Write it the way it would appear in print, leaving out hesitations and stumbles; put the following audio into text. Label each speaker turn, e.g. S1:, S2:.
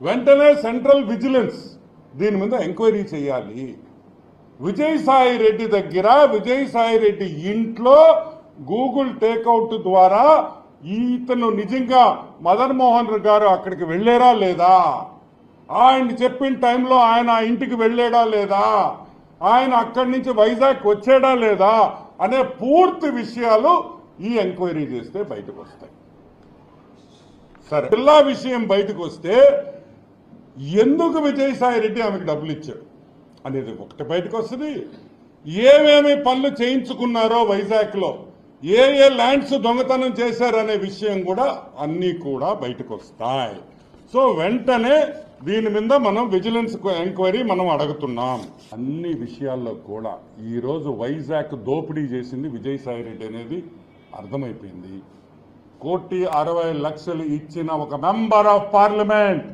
S1: వెంటనే central vigilance దీని మీద ఎంక్వైరీ చేయాలి. విజయసాయి రెడ్డి దగ్గర, విజయసాయి రెడ్డి ఇంట్లో గూగుల్ టేక్అవుట్ ద్వారా ఇతను నిజంగా మదన్ మోహన్ గారు అక్కడికి వెళ్ళారా లేదా, ఆయన చెప్పిన టైంలో ఆయన ఇంటికి వెళ్ళాడా లేదా, ఆయన అక్కడి నుంచి వైజాగ్ వచ్చాడా లేదా అనే పూర్తి విషయాలు ఈ ఎంక్వైరీ చేస్తే బయటకు వస్తాయి. సరే, జిల్లా విషయం బయటకు వస్తే ఎందుకు విజయసాయి రెడ్డి ఆమెకు డబ్బులు ఇచ్చాడు అనేది ఒకటి బయటకు వస్తుంది. ఏమేమి పనులు చేయించుకున్నారో వైజాగ్లో, ఏ ల్యాండ్స్ దొంగతనం చేశారనే విషయం కూడా అన్నీ కూడా బయటకు వస్తాయి. సో వెంటనే దీని మీద మనం విజిలెన్స్ ఎంక్వైరీ మనం అడుగుతున్నాం. అన్ని విషయాల్లో కూడా ఈరోజు వైజాగ్ దోపిడీ చేసింది విజయసాయి రెడ్డి అనేది అర్థమైపోయింది. 1,60,00,000 ఇచ్చిన ఒక మెంబర్ ఆఫ్ పార్లమెంట్